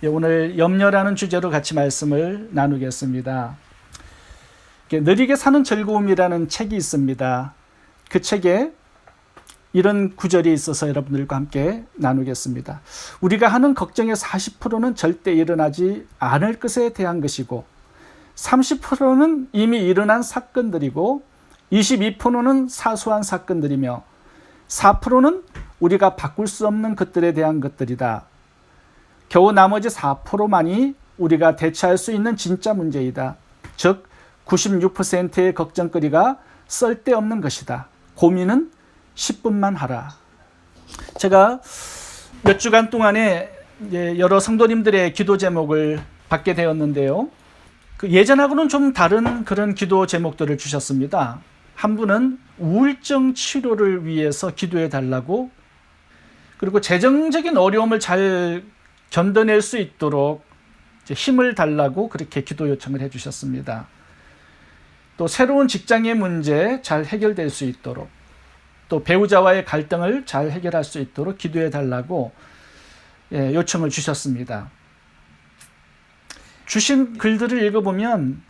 오늘 염려라는 주제로 같이 말씀을 나누겠습니다. 느리게 사는 즐거움이라는 책이 있습니다. 그 책에 이런 구절이 있어서 여러분들과 함께 나누겠습니다. 우리가 하는 걱정의 40%는 절대 일어나지 않을 것에 대한 것이고 30%는 이미 일어난 사건들이고 22%는 사소한 사건들이며 4%는 우리가 바꿀 수 없는 것들에 대한 것들이다. 겨우 나머지 4%만이 우리가 대처할 수 있는 진짜 문제이다. 즉 96%의 걱정거리가 쓸데없는 것이다. 고민은 10분만 하라. 제가 몇 주간 동안에 여러 성도님들의 기도 제목을 받게 되었는데요. 예전하고는 좀 다른 그런 기도 제목들을 주셨습니다. 한 분은 우울증 치료를 위해서 기도해 달라고, 그리고 재정적인 어려움을 잘 견뎌낼 수 있도록 힘을 달라고 그렇게 기도 요청을 해 주셨습니다. 또 새로운 직장의 문제 잘 해결될 수 있도록, 또 배우자와의 갈등을 잘 해결할 수 있도록 기도해 달라고 요청을 주셨습니다. 주신 글들을 읽어보면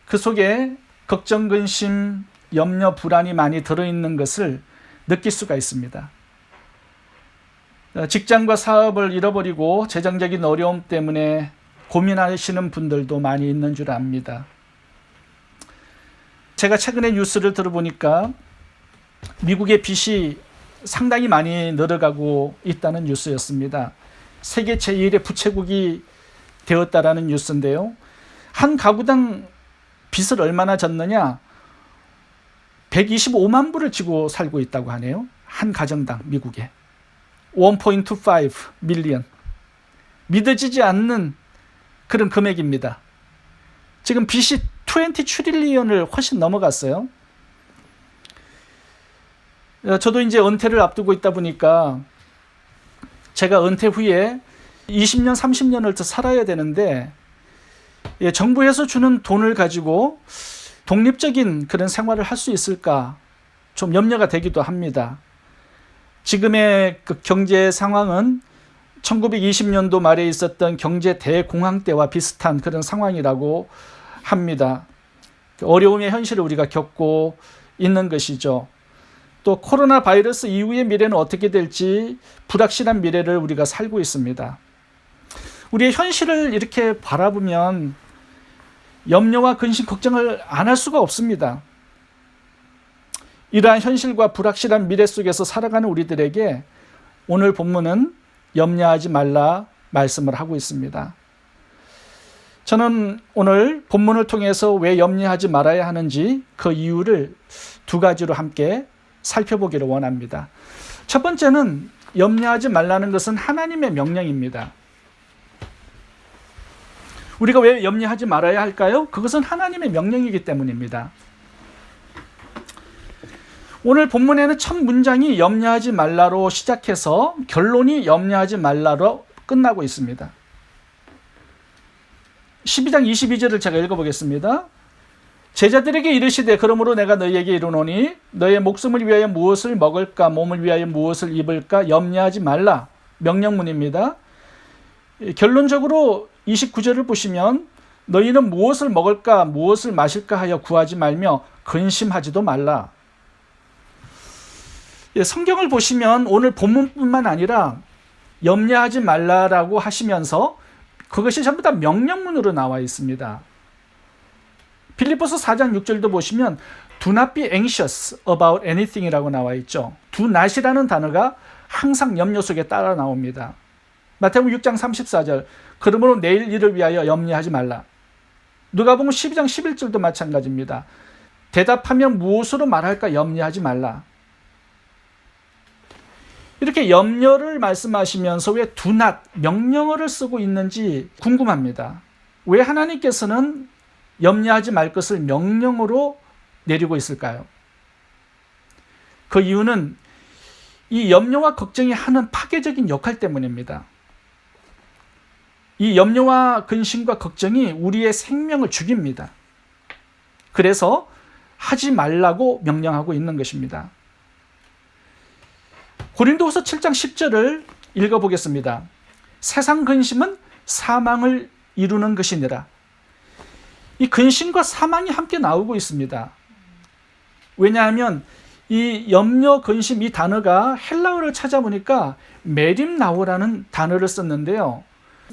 그 속에 걱정, 근심, 염려, 불안이 많이 들어있는 것을 느낄 수가 있습니다. 직장과 사업을 잃어버리고 재정적인 어려움 때문에 고민하시는 분들도 많이 있는 줄 압니다. 제가 최근에 뉴스를 들어보니까 미국의 빚이 상당히 많이 늘어가고 있다는 뉴스였습니다. 세계 제1의 부채국이 되었다라는 뉴스인데요. 한 가구당 빚을 얼마나 졌느냐? 125만 불을 지고 살고 있다고 하네요. 한 가정당 미국에. 1.25 밀리언. 믿어지지 않는 그런 금액입니다. 지금 빚이 20 트릴리언을 훨씬 넘어갔어요. 저도 이제 은퇴를 앞두고 있다 보니까 제가 은퇴 후에 20년, 30년을 더 살아야 되는데 정부에서 주는 돈을 가지고 독립적인 그런 생활을 할 수 있을까 좀 염려가 되기도 합니다. 지금의 그 경제 상황은 1920년도 말에 있었던 경제 대공황 때와 비슷한 그런 상황이라고 합니다. 어려움의 현실을 우리가 겪고 있는 것이죠. 또 코로나 바이러스 이후의 미래는 어떻게 될지 불확실한 미래를 우리가 살고 있습니다. 우리의 현실을 이렇게 바라보면 염려와 근심, 걱정을 안 할 수가 없습니다. 이러한 현실과 불확실한 미래 속에서 살아가는 우리들에게 오늘 본문은 염려하지 말라 말씀을 하고 있습니다. 저는 오늘 본문을 통해서 왜 염려하지 말아야 하는지 그 이유를 두 가지로 함께 살펴보기를 원합니다. 첫 번째는 염려하지 말라는 것은 하나님의 명령입니다. 우리가 왜 염려하지 말아야 할까요? 그것은 하나님의 명령이기 때문입니다. 오늘 본문에는 첫 문장이 염려하지 말라로 시작해서 결론이 염려하지 말라로 끝나고 있습니다. 12장 22절을 제가 읽어보겠습니다. 제자들에게 이르시되 그러므로 내가 너희에게 이르노니 너의 목숨을 위하여 무엇을 먹을까 몸을 위하여 무엇을 입을까 염려하지 말라. 명령문입니다. 결론적으로 29절을 보시면 너희는 무엇을 먹을까 무엇을 마실까 하여 구하지 말며 근심하지도 말라. 성경을 보시면 오늘 본문뿐만 아니라 염려하지 말라라고 하시면서 그것이 전부 다 명령문으로 나와 있습니다. 빌립보서 4장 6절도 보시면 Do not be anxious about anything 이라고 나와 있죠. Do not이라는 단어가 항상 염려 속에 따라 나옵니다. 마태복음 6장 34절 그러므로 내일 일을 위하여 염려하지 말라. 누가복음 12장 11절도 마찬가지입니다. 대답하면 무엇으로 말할까 염려하지 말라. 이렇게 염려를 말씀하시면서 왜 do not 명령어를 쓰고 있는지 궁금합니다. 왜 하나님께서는 염려하지 말 것을 명령으로 내리고 있을까요? 그 이유는 이 염려와 걱정이 하는 파괴적인 역할 때문입니다. 이 염려와 근심과 걱정이 우리의 생명을 죽입니다. 그래서 하지 말라고 명령하고 있는 것입니다. 고린도후서 7장 10절을 읽어보겠습니다. 세상 근심은 사망을 이루는 것이니라. 이 근심과 사망이 함께 나오고 있습니다. 왜냐하면 이 염려, 근심 이 단어가 헬라어를 찾아보니까 메림나오라는 단어를 썼는데요.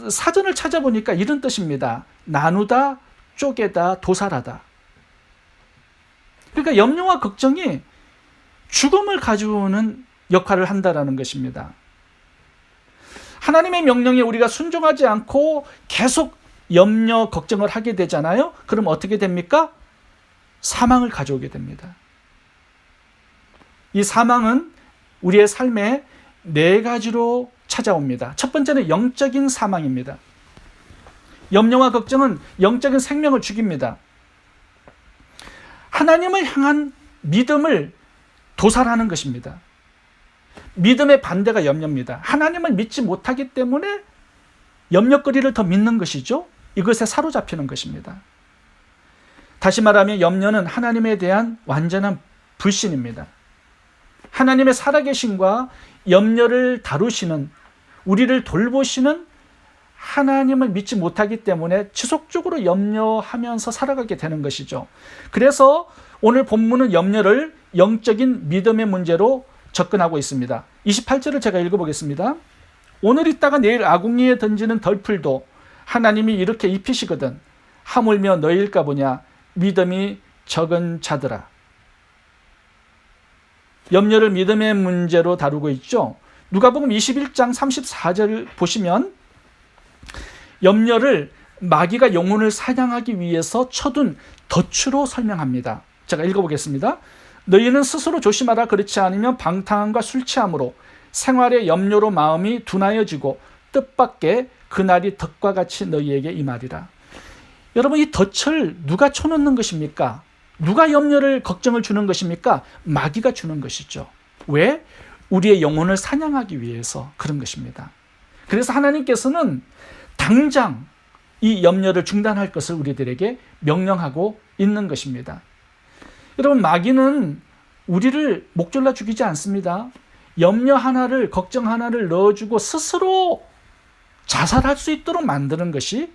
사전을 찾아보니까 이런 뜻입니다. 나누다, 쪼개다, 도살하다. 그러니까 염려와 걱정이 죽음을 가져오는 역할을 한다라는 것입니다. 하나님의 명령에 우리가 순종하지 않고 계속 염려, 걱정을 하게 되잖아요. 그럼 어떻게 됩니까? 사망을 가져오게 됩니다. 이 사망은 우리의 삶에 네 가지로 찾아옵니다. 첫 번째는 영적인 사망입니다. 염려와 걱정은 영적인 생명을 죽입니다. 하나님을 향한 믿음을 도살하는 것입니다. 믿음의 반대가 염려입니다. 하나님을 믿지 못하기 때문에 염려거리를 더 믿는 것이죠. 이것에 사로잡히는 것입니다. 다시 말하면 염려는 하나님에 대한 완전한 불신입니다. 하나님의 살아계심과 염려를 다루시는, 우리를 돌보시는 하나님을 믿지 못하기 때문에 지속적으로 염려하면서 살아가게 되는 것이죠. 그래서 오늘 본문은 염려를 영적인 믿음의 문제로 접근하고 있습니다. 28절을 제가 읽어보겠습니다. 오늘 있다가 내일 아궁이에 던지는 덜풀도 하나님이 이렇게 입히시거든 하물며 너희일까 보냐 믿음이 적은 자들아. 염려를 믿음의 문제로 다루고 있죠. 누가복음 21장 34절 보시면 염려를 마귀가 영혼을 사냥하기 위해서 쳐둔 덫으로 설명합니다. 제가 읽어보겠습니다. 너희는 스스로 조심하라. 그렇지 않으면 방탕함과 술 취함으로 생활의 염려로 마음이 둔하여지고 뜻밖의 그날이 덫과 같이 너희에게 임하리라. 여러분, 이 덫을 누가 쳐놓는 것입니까? 누가 염려를, 걱정을 주는 것입니까? 마귀가 주는 것이죠. 왜? 우리의 영혼을 사냥하기 위해서 그런 것입니다. 그래서 하나님께서는 당장 이 염려를 중단할 것을 우리들에게 명령하고 있는 것입니다. 여러분, 마귀는 우리를 목졸라 죽이지 않습니다. 염려 하나를, 걱정 하나를 넣어주고 스스로 자살할 수 있도록 만드는 것이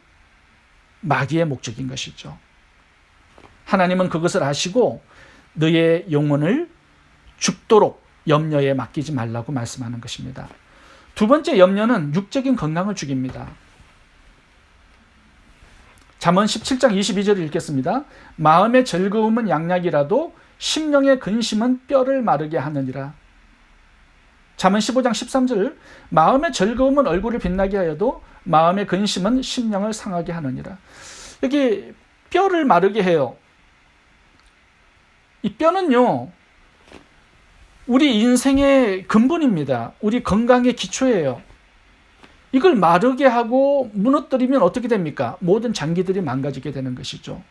마귀의 목적인 것이죠. 하나님은 그것을 아시고 너의 영혼을 죽도록 염려에 맡기지 말라고 말씀하는 것입니다. 두 번째, 염려는 육적인 건강을 죽입니다. 잠언 17장 22절을 읽겠습니다. 마음의 즐거움은 양약이라도 심령의 근심은 뼈를 마르게 하느니라. 잠언 15장 13절 마음의 즐거움은 얼굴을 빛나게 하여도 마음의 근심은 심령을 상하게 하느니라. 여기 뼈를 마르게 해요. 이 뼈는요, 우리 인생의 근본입니다. 우리 건강의 기초예요. 이걸 마르게 하고 무너뜨리면 어떻게 됩니까? 모든 장기들이 망가지게 되는 것이죠.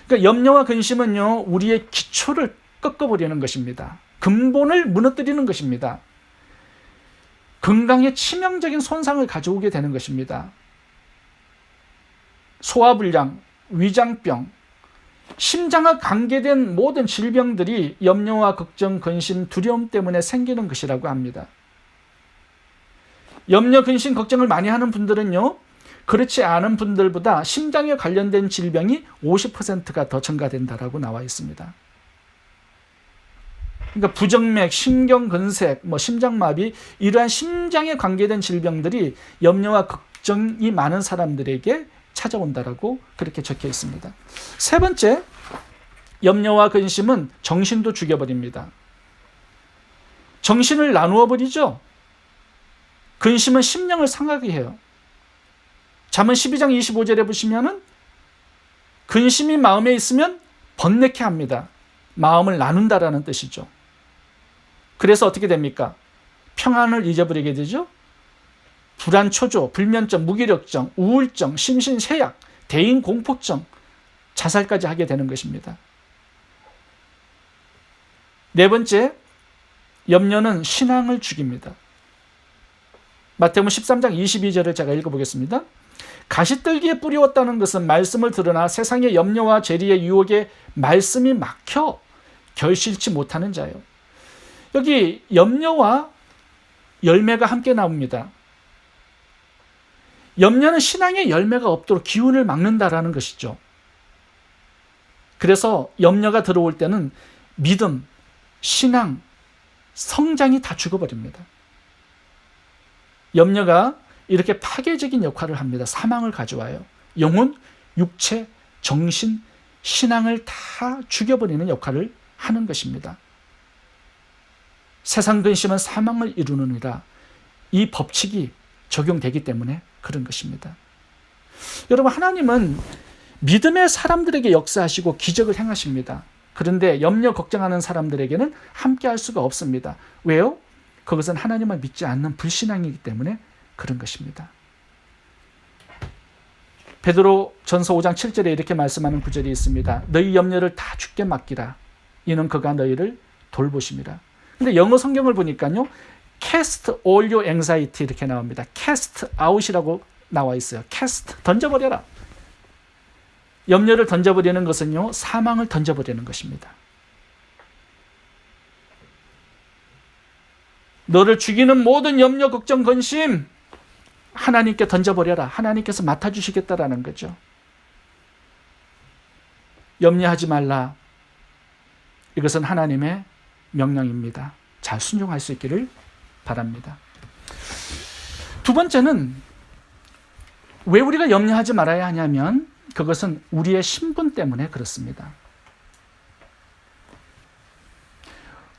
그러니까 염려와 근심은요, 우리의 기초를 꺾어버리는 것입니다. 근본을 무너뜨리는 것입니다. 건강에 치명적인 손상을 가져오게 되는 것입니다. 소화불량, 위장병, 심장과 관계된 모든 질병들이 염려와 걱정, 근심, 두려움 때문에 생기는 것이라고 합니다. 염려, 근심, 걱정을 많이 하는 분들은요, 그렇지 않은 분들보다 심장에 관련된 질병이 50%가 더 증가된다라고 나와 있습니다. 그러니까 부정맥, 신경근색, 심장마비, 이러한 심장에 관계된 질병들이 염려와 걱정이 많은 사람들에게 찾아온다라고 그렇게 적혀 있습니다. 세 번째, 염려와 근심은 정신도 죽여버립니다. 정신을 나누어 버리죠. 근심은 심령을 상하게 해요. 잠언 12장 25절에 보시면은 근심이 마음에 있으면 번뇌케 합니다. 마음을 나눈다라는 뜻이죠. 그래서 어떻게 됩니까? 평안을 잊어버리게 되죠. 불안, 초조, 불면증, 무기력증, 우울증, 심신쇠약, 대인공포증, 자살까지 하게 되는 것입니다. 네 번째, 염려는 신앙을 죽입니다. 마태복음 13장 22절을 제가 읽어보겠습니다. 가시떨기에 뿌리웠다는 것은 말씀을 들으나 세상의 염려와 재리의 유혹에 말씀이 막혀 결실치 못하는 자요. 여기 염려와 열매가 함께 나옵니다. 염려는 신앙의 열매가 없도록 기운을 막는다라는 것이죠. 그래서 염려가 들어올 때는 믿음, 신앙, 성장이 다 죽어버립니다. 염려가 이렇게 파괴적인 역할을 합니다. 사망을 가져와요. 영혼, 육체, 정신, 신앙을 다 죽여버리는 역할을 하는 것입니다. 세상 근심은 사망을 이루느니라. 이 법칙이 적용되기 때문에 그런 것입니다. 여러분, 하나님은 믿음의 사람들에게 역사하시고 기적을 행하십니다. 그런데 염려 걱정하는 사람들에게는 함께 할 수가 없습니다. 왜요? 그것은 하나님을 믿지 않는 불신앙이기 때문에 그런 것입니다. 베드로 전서 5장 7절에 이렇게 말씀하는 구절이 있습니다. 너희 염려를 다 주께 맡기라. 이는 그가 너희를 돌보심이라. 근데 영어 성경을 보니까요, cast all your anxiety 이렇게 나옵니다. cast out이라고 나와 있어요. cast, 던져버려라. 염려를 던져버리는 것은요, 사망을 던져버리는 것입니다. 너를 죽이는 모든 염려, 걱정, 근심 하나님께 던져버려라. 하나님께서 맡아주시겠다라는 거죠. 염려하지 말라. 이것은 하나님의 명령입니다. 잘 순종할 수 있기를 바랍니다. 두 번째는 왜 우리가 염려하지 말아야 하냐면 그것은 우리의 신분 때문에 그렇습니다.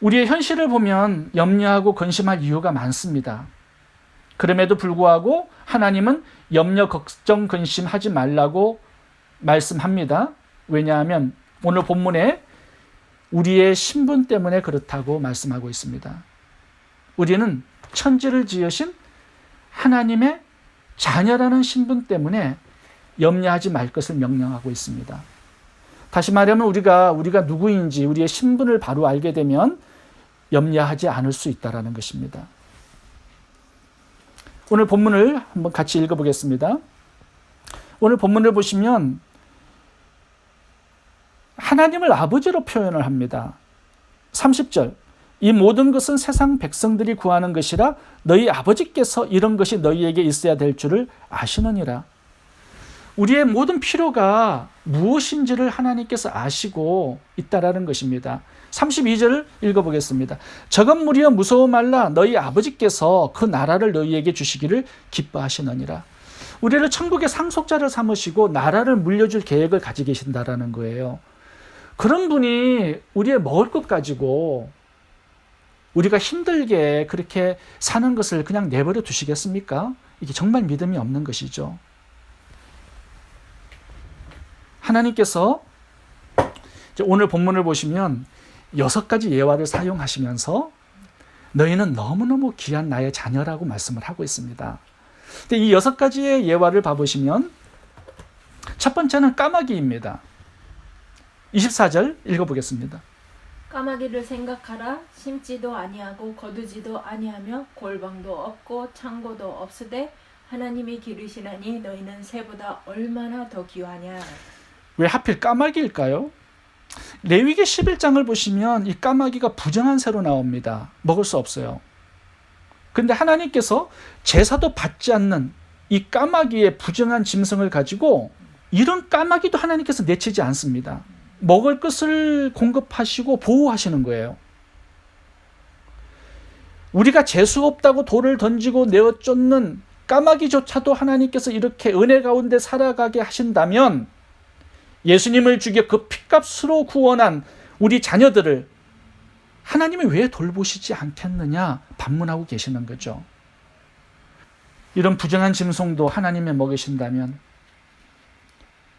우리의 현실을 보면 염려하고 근심할 이유가 많습니다. 그럼에도 불구하고 하나님은 염려, 걱정, 근심하지 말라고 말씀합니다. 왜냐하면 오늘 본문에 우리의 신분 때문에 그렇다고 말씀하고 있습니다. 우리는 천지를 지으신 하나님의 자녀라는 신분 때문에 염려하지 말 것을 명령하고 있습니다. 다시 말하면 우리가 누구인지 우리의 신분을 바로 알게 되면 염려하지 않을 수 있다는 것입니다. 오늘 본문을 한번 같이 읽어보겠습니다. 오늘 본문을 보시면 하나님을 아버지로 표현을 합니다. 30절, 이 모든 것은 세상 백성들이 구하는 것이라 너희 아버지께서 이런 것이 너희에게 있어야 될 줄을 아시느니라. 우리의 모든 필요가 무엇인지를 하나님께서 아시고 있다라는 것입니다. 32절을 읽어보겠습니다. 저건 무리여 무서워 말라. 너희 아버지께서 그 나라를 너희에게 주시기를 기뻐하시느니라. 우리를 천국의 상속자를 삼으시고 나라를 물려줄 계획을 가지고 계신다라는 거예요. 그런 분이 우리의 먹을 것 가지고 우리가 힘들게 그렇게 사는 것을 그냥 내버려 두시겠습니까? 이게 정말 믿음이 없는 것이죠. 하나님께서 오늘 본문을 보시면 6가지 예화를 사용하시면서 너희는 너무너무 귀한 나의 자녀라고 말씀을 하고 있습니다. 근데 이 6가지의 예화를 봐보시면 첫 번째는 까마귀입니다. 24절 읽어보겠습니다. 까마귀를 생각하라. 심지도 아니하고 거두지도 아니하며 골방도 없고 창고도 없으되 하나님이 기르시나니 너희는 새보다 얼마나 더 귀하냐. 왜 하필 까마귀일까요? 레위기 11장을 보시면 이 까마귀가 부정한 새로 나옵니다. 먹을 수 없어요. 근데 하나님께서 제사도 받지 않는 이 까마귀의 부정한 짐승을 가지고 이런 까마귀도 하나님께서 내치지 않습니다. 먹을 것을 공급하시고 보호하시는 거예요. 우리가 재수 없다고 돌을 던지고 내어 쫓는 까마귀조차도 하나님께서 이렇게 은혜 가운데 살아가게 하신다면 예수님을 죽여 그 핏값으로 구원한 우리 자녀들을 하나님이 왜 돌보시지 않겠느냐 반문하고 계시는 거죠. 이런 부정한 짐승도 하나님이 먹이신다면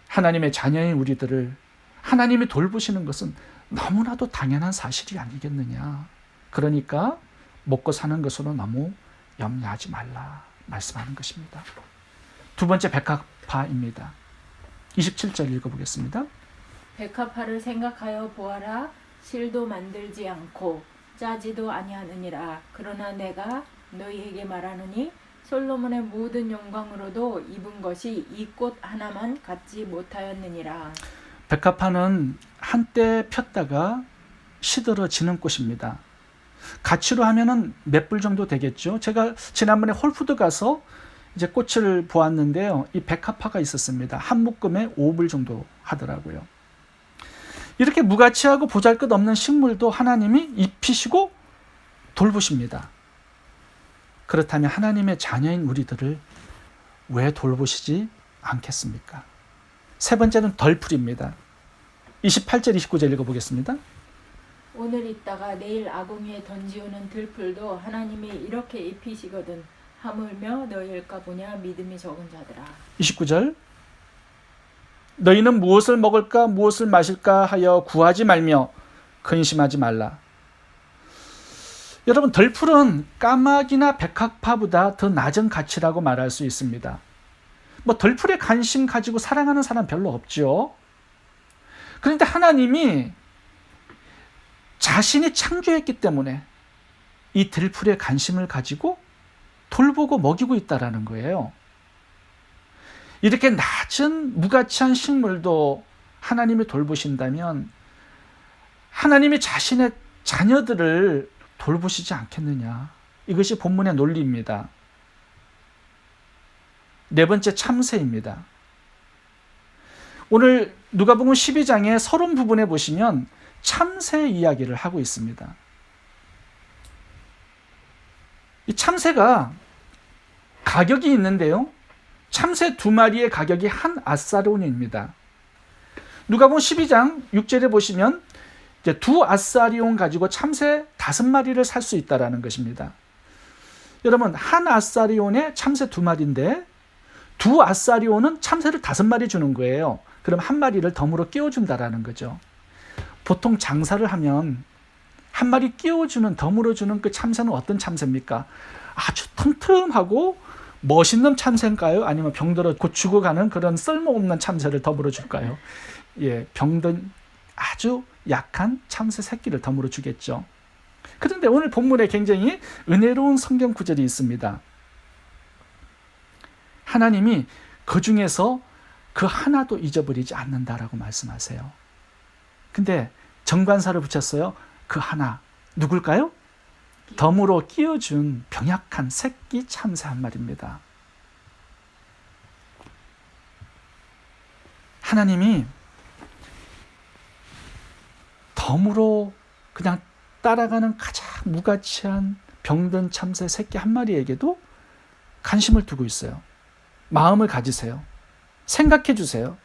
하나님의 자녀인 우리들을 하나님이 돌보시는 것은 너무나도 당연한 사실이 아니겠느냐. 그러니까 먹고 사는 것으로 너무 염려하지 말라 말씀하는 것입니다. 두 번째 백합화입니다. 27절 읽어보겠습니다. 백합화를 생각하여 보아라. 실도 만들지 않고 짜지도 아니하느니라. 그러나 내가 너희에게 말하노니 솔로몬의 모든 영광으로도 입은 것이 이 꽃 하나만 갖지 못하였느니라. 백합화는 한때 폈다가 시들어지는 꽃입니다. 가치로 하면은 몇 불 정도 되겠죠. 제가 지난번에 홀푸드 가서 이제 꽃을 보았는데요. 이 백합화가 있었습니다. 한 묶음에 5불 정도 하더라고요. 이렇게 무가치하고 보잘것없는 식물도 하나님이 입히시고 돌보십니다. 그렇다면 하나님의 자녀인 우리들을 왜 돌보시지 않겠습니까? 세 번째는 덜풀입니다. 28절 29절 읽어보겠습니다. 오늘 있다가 내일 아궁이에 던지우는 들풀도 하나님이 이렇게 입히시거든 하물며 너희일까 보냐 믿음이 적은 자들아. 29절 너희는 무엇을 먹을까 무엇을 마실까 하여 구하지 말며 근심하지 말라. 여러분, 덜풀은 까마귀나 백합화보다 더 낮은 가치라고 말할 수 있습니다. 뭐 덜풀에 관심 가지고 사랑하는 사람 별로 없죠. 그런데 하나님이 자신이 창조했기 때문에 이 들풀에 관심을 가지고 돌보고 먹이고 있다라는 거예요. 이렇게 낮은 무가치한 식물도 하나님이 돌보신다면 하나님이 자신의 자녀들을 돌보시지 않겠느냐. 이것이 본문의 논리입니다. 네 번째, 참새입니다. 오늘 누가복음 12장의 서론 부분에 보시면 참새 이야기를 하고 있습니다. 이 참새가 가격이 있는데요. 참새 2마리의 가격이 한 아사리온입니다. 누가복음 12장 6절에 보시면 이제 2아사리온 가지고 참새 5마리를 살 수 있다라는 것입니다. 여러분, 한 아사리온에 참새 2마리인데 2아사리온은 참새를 5마리 주는 거예요. 그럼 한 마리를 덤으로 끼워준다라는 거죠. 보통 장사를 하면 한 마리 끼워주는, 덤으로 주는 그 참새는 어떤 참새입니까? 아주 튼튼하고 멋있는 참새인가요? 아니면 병들어 곧 죽어가는 그런 쓸모없는 참새를 덤으로 줄까요? 예, 병든 아주 약한 참새 새끼를 덤으로 주겠죠. 그런데 오늘 본문에 굉장히 은혜로운 성경 구절이 있습니다. 하나님이 그 중에서 그 하나도 잊어버리지 않는다라고 말씀하세요. 근데 정관사를 붙였어요. 그 하나 누굴까요? 덤으로 끼워준 병약한 새끼 참새 한 마리입니다. 하나님이 덤으로 그냥 따라가는 가장 무가치한 병든 참새 새끼 한 마리에게도 관심을 두고 있어요. 마음을 가지세요. 생각해 주세요.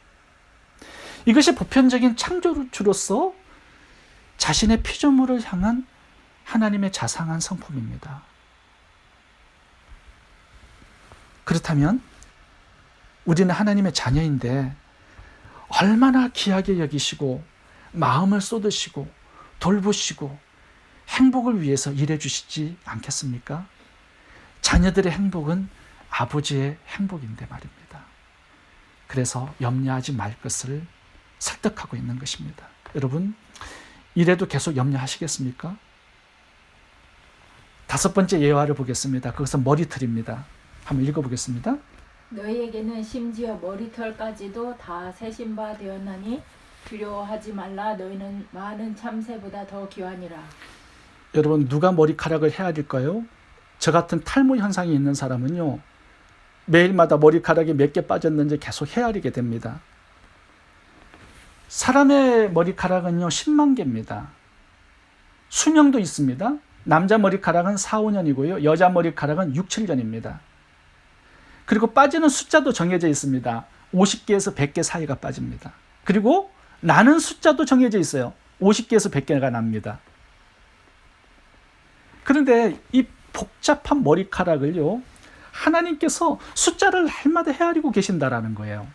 이것이 보편적인 창조주로서 자신의 피조물을 향한 하나님의 자상한 성품입니다. 그렇다면 우리는 하나님의 자녀인데 얼마나 귀하게 여기시고 마음을 쏟으시고 돌보시고 행복을 위해서 일해 주시지 않겠습니까? 자녀들의 행복은 아버지의 행복인데 말입니다. 그래서 염려하지 말 것을 설득하고 있는 것입니다. 여러분, 이래도 계속 염려하시겠습니까? 5번째 예화를 보겠습니다. 그것은 머리털입니다. 한번 읽어보겠습니다. 너희에게는 심지어 머리털까지도 다 세신 바 되었나니 두려워하지 말라. 너희는 많은 참새보다 더 귀하니라. 여러분, 누가 머리카락을 헤아릴까요? 저 같은 탈모 현상이 있는 사람은요, 매일마다 머리카락이 몇 개 빠졌는지 계속 헤아리게 됩니다. 사람의 머리카락은요 10만 개입니다. 수명도 있습니다. 남자 머리카락은 4, 5년이고요. 여자 머리카락은 6, 7년입니다. 그리고 빠지는 숫자도 정해져 있습니다. 50개에서 100개 사이가 빠집니다. 그리고 나는 숫자도 정해져 있어요. 50개에서 100개가 납니다. 그런데 이 복잡한 머리카락을요, 하나님께서 숫자를 날마다 헤아리고 계신다라는 거예요.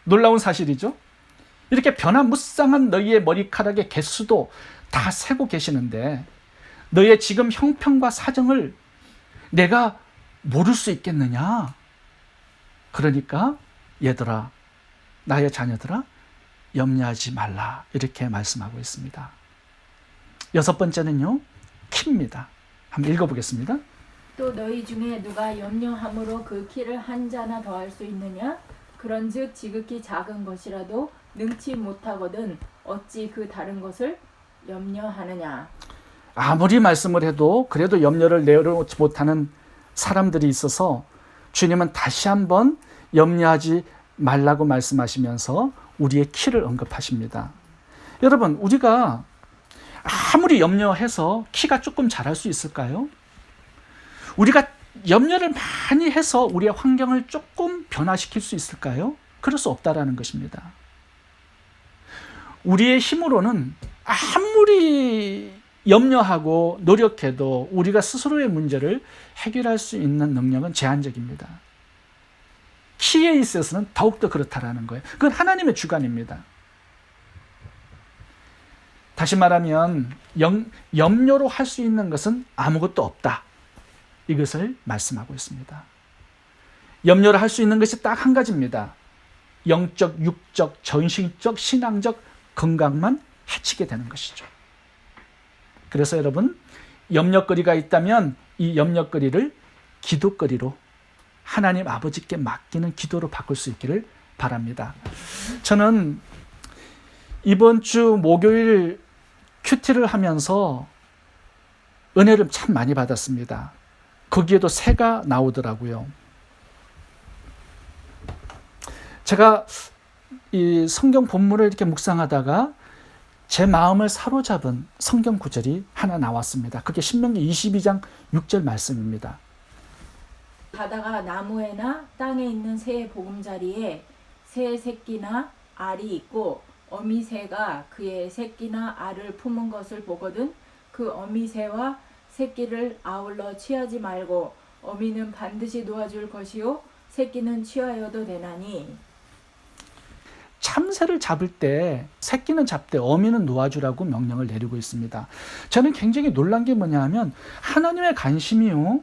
놀라운 사실이죠? 이렇게 변화무쌍한 너희의 머리카락의 개수도 다 세고 계시는데 너희의 지금 형편과 사정을 내가 모를 수 있겠느냐? 그러니까 얘들아, 나의 자녀들아, 염려하지 말라, 이렇게 말씀하고 있습니다. 6번째는요, 키입니다. 한번 읽어보겠습니다. 또 너희 중에 누가 염려함으로 그 키를 한 자나 더할 수 있느냐? 그런즉 지극히 작은 것이라도 능치 못하거든 어찌 그 다른 것을 염려하느냐? 아무리 말씀을 해도 그래도 염려를 내려놓지 못하는 사람들이 있어서 주님은 다시 한번 염려하지 말라고 말씀하시면서 우리의 키를 언급하십니다. 여러분, 우리가 아무리 염려해서 키가 조금 자랄 수 있을까요? 우리가 염려를 많이 해서 우리의 환경을 조금 변화시킬 수 있을까요? 그럴 수 없다라는 것입니다. 우리의 힘으로는 아무리 염려하고 노력해도 우리가 스스로의 문제를 해결할 수 있는 능력은 제한적입니다. 키에 있어서는 더욱더 그렇다라는 거예요. 그건 하나님의 주관입니다. 다시 말하면 염려로 할 수 있는 것은 아무것도 없다. 이것을 말씀하고 있습니다. 염려를 할 수 있는 것이 딱 한 가지입니다. 영적, 육적, 정신적, 신앙적 건강만 해치게 되는 것이죠. 그래서 여러분, 염려거리가 있다면 이 염려거리를 기도거리로 하나님 아버지께 맡기는 기도로 바꿀 수 있기를 바랍니다. 저는 이번 주 목요일 큐티를 하면서 은혜를 참 많이 받았습니다. 거기에도 새가 나오더라고요. 제가 이 성경 본문을 이렇게 묵상하다가 제 마음을 사로잡은 성경 구절이 하나 나왔습니다. 그게 신명기 22장 6절 말씀입니다. 바다가 나무에나 땅에 있는 새의 보금자리에 새 새끼나 알이 있고 어미새가 그의 새끼나 알을 품은 것을 보거든 그 어미새와 새끼를 아울러 취하지 말고 어미는 반드시 놓아줄 것이요 새끼는 취하여도 되나니. 참새를 잡을 때 새끼는 잡되 어미는 놓아주라고 명령을 내리고 있습니다. 저는 굉장히 놀란 게 뭐냐 하면 하나님의 관심이요,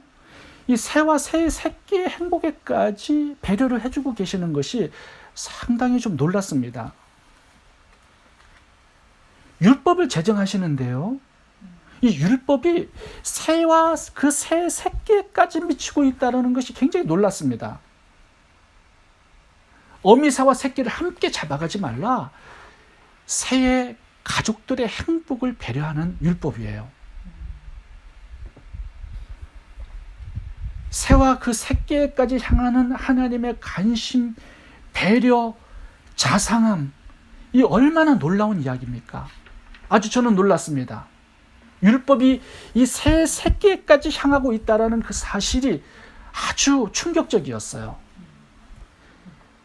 이 새와 새의 새끼의 행복에까지 배려를 해주고 계시는 것이 상당히 좀 놀랐습니다. 율법을 제정하시는데요, 이 율법이 새와 그 새 새끼에까지 미치고 있다는 것이 굉장히 놀랐습니다. 어미새와 새끼를 함께 잡아가지 말라. 새의 가족들의 행복을 배려하는 율법이에요. 새와 그 새끼에까지 향하는 하나님의 관심, 배려, 자상함, 이 얼마나 놀라운 이야기입니까? 아주 저는 놀랐습니다. 율법이 이 새 새끼에까지 향하고 있다는 그 사실이 아주 충격적이었어요.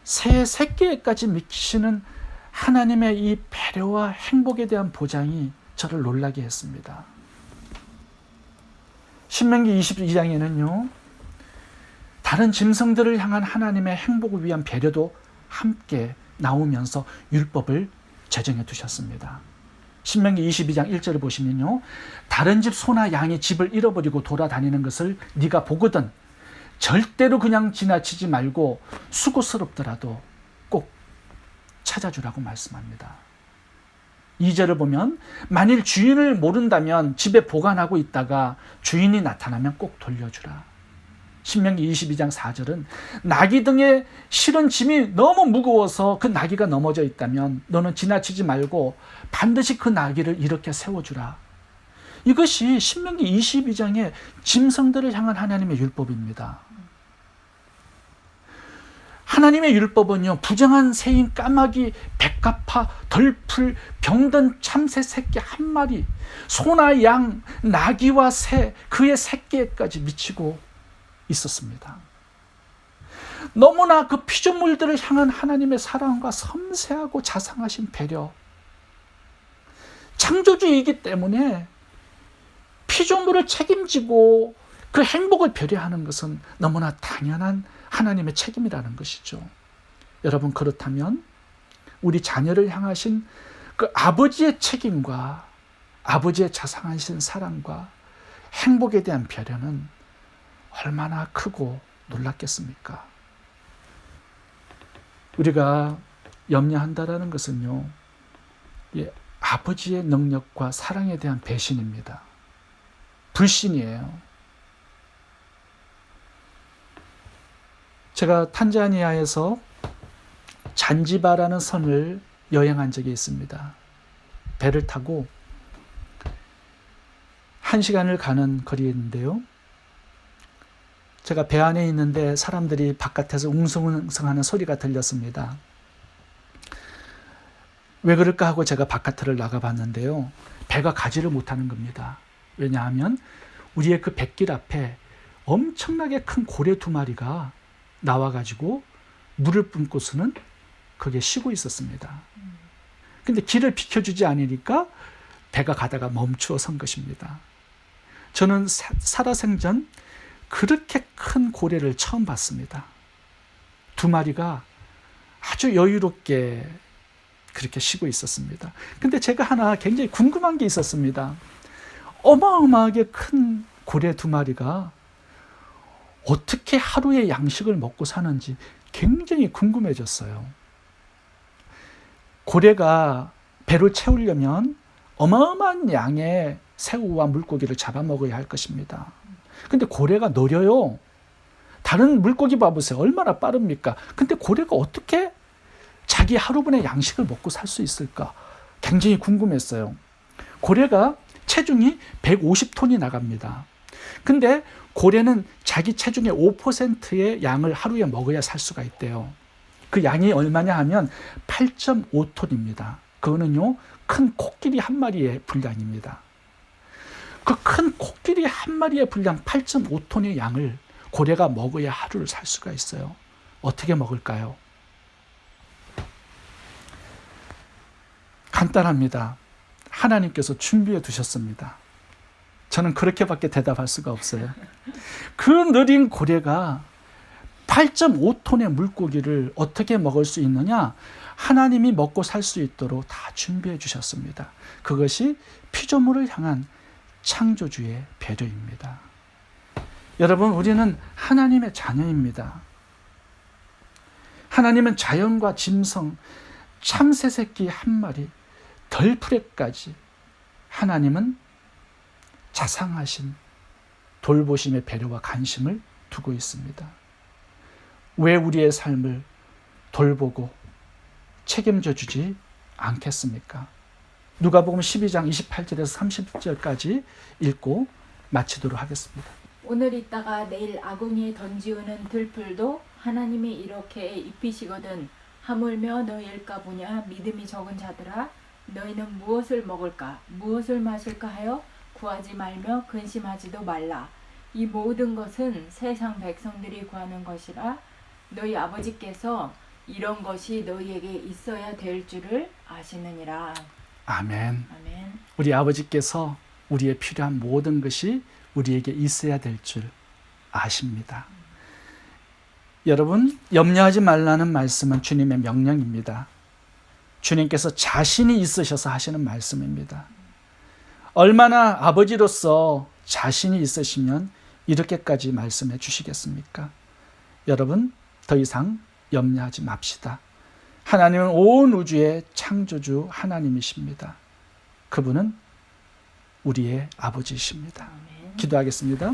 새 새끼에까지 미치는 하나님의 이 배려와 행복에 대한 보장이 저를 놀라게 했습니다. 신명기 22장에는요, 다른 짐승들을 향한 하나님의 행복을 위한 배려도 함께 나오면서 율법을 제정해 두셨습니다. 신명기 22장 1절을 보시면요, 다른 집 소나 양이 집을 잃어버리고 돌아다니는 것을 네가 보거든 절대로 그냥 지나치지 말고 수고스럽더라도 꼭 찾아주라고 말씀합니다. 2절을 보면 만일 주인을 모른다면 집에 보관하고 있다가 주인이 나타나면 꼭 돌려주라. 신명기 22장 4절은 나귀 등에 실은 짐이 너무 무거워서 그 나귀가 넘어져 있다면 너는 지나치지 말고 반드시 그 나귀를 일으켜 세워주라. 이것이 신명기 22장의 짐승들을 향한 하나님의 율법입니다. 하나님의 율법은요, 부정한 새인 까마귀, 백합화, 덜풀, 병든 참새 새끼 한 마리, 소나 양, 나귀와 새, 그의 새끼에까지 미치고 있었습니다. 너무나 그 피조물들을 향한 하나님의 사랑과 섬세하고 자상하신 배려, 창조주이기 때문에 피조물을 책임지고 그 행복을 배려하는 것은 너무나 당연한 하나님의 책임이라는 것이죠. 여러분, 그렇다면 우리 자녀를 향하신 그 아버지의 책임과 아버지의 자상하신 사랑과 행복에 대한 배려는 얼마나 크고 놀랍겠습니까? 우리가 염려한다라는 것은요, 아버지의 능력과 사랑에 대한 배신입니다. 불신이에요. 제가 탄자니아에서 잔지바라는 섬을 여행한 적이 있습니다. 배를 타고 1시간을 가는 거리인데요. 제가 배 안에 있는데 사람들이 바깥에서 웅성웅성하는 소리가 들렸습니다. 왜 그럴까 하고 제가 바깥을 나가봤는데요. 배가 가지를 못하는 겁니다. 왜냐하면 우리의 그 뱃길 앞에 엄청나게 큰 고래 2마리가 나와가지고 물을 뿜고서는 거기에 쉬고 있었습니다. 근데 길을 비켜주지 않으니까 배가 가다가 멈추어 선 것입니다. 저는 살아생전 그렇게 큰 고래를 처음 봤습니다. 2마리가 아주 여유롭게 그렇게 쉬고 있었습니다. 근데 제가 하나 굉장히 궁금한 게 있었습니다. 어마어마하게 큰 고래 2마리가 어떻게 하루의 양식을 먹고 사는지 굉장히 궁금해졌어요. 고래가 배를 채우려면 어마어마한 양의 새우와 물고기를 잡아먹어야 할 것입니다. 근데 고래가 느려요. 다른 물고기 봐보세요. 얼마나 빠릅니까? 근데 고래가 어떻게 자기 하루분의 양식을 먹고 살 수 있을까? 굉장히 궁금했어요. 고래가 체중이 150톤이 나갑니다. 근데 고래는 자기 체중의 5%의 양을 하루에 먹어야 살 수가 있대요. 그 양이 얼마냐 하면 8.5톤입니다. 그거는요, 큰 코끼리 한 마리의 분량입니다. 그 큰 코끼리 한 마리의 분량 8.5톤의 양을 고래가 먹어야 하루를 살 수가 있어요. 어떻게 먹을까요? 간단합니다. 하나님께서 준비해 두셨습니다. 저는 그렇게밖에 대답할 수가 없어요. 그 느린 고래가 8.5톤의 물고기를 어떻게 먹을 수 있느냐? 하나님이 먹고 살 수 있도록 다 준비해 주셨습니다. 그것이 피조물을 향한 창조주의 배려입니다. 여러분, 우리는 하나님의 자녀입니다. 하나님은 자연과 짐승, 참새새끼 한 마리, 덜푸레까지 하나님은 자상하신 돌보심의 배려와 관심을 두고 있습니다. 왜 우리의 삶을 돌보고 책임져 주지 않겠습니까? 누가복음 12장 28절에서 30절까지 읽고 마치도록 하겠습니다. 오늘 있다가 내일 아궁이에 던지우는 들풀도 하나님이 이렇게 입히시거든. 하물며 너희일까 보냐. 믿음이 적은 자들아, 너희는 무엇을 먹을까 무엇을 마실까 하여 구하지 말며 근심하지도 말라. 이 모든 것은 세상 백성들이 구하는 것이라. 너희 아버지께서 이런 것이 너희에게 있어야 될 줄을 아시느니라. 아멘. 아멘. 우리 아버지께서 우리의 필요한 모든 것이 우리에게 있어야 될 줄 아십니다. 여러분, 염려하지 말라는 말씀은 주님의 명령입니다. 주님께서 자신이 있으셔서 하시는 말씀입니다. 얼마나 아버지로서 자신이 있으시면 이렇게까지 말씀해 주시겠습니까? 여러분, 더 이상 염려하지 맙시다. 하나님은 온 우주의 창조주 하나님이십니다. 그분은 우리의 아버지이십니다. 아멘. 기도하겠습니다.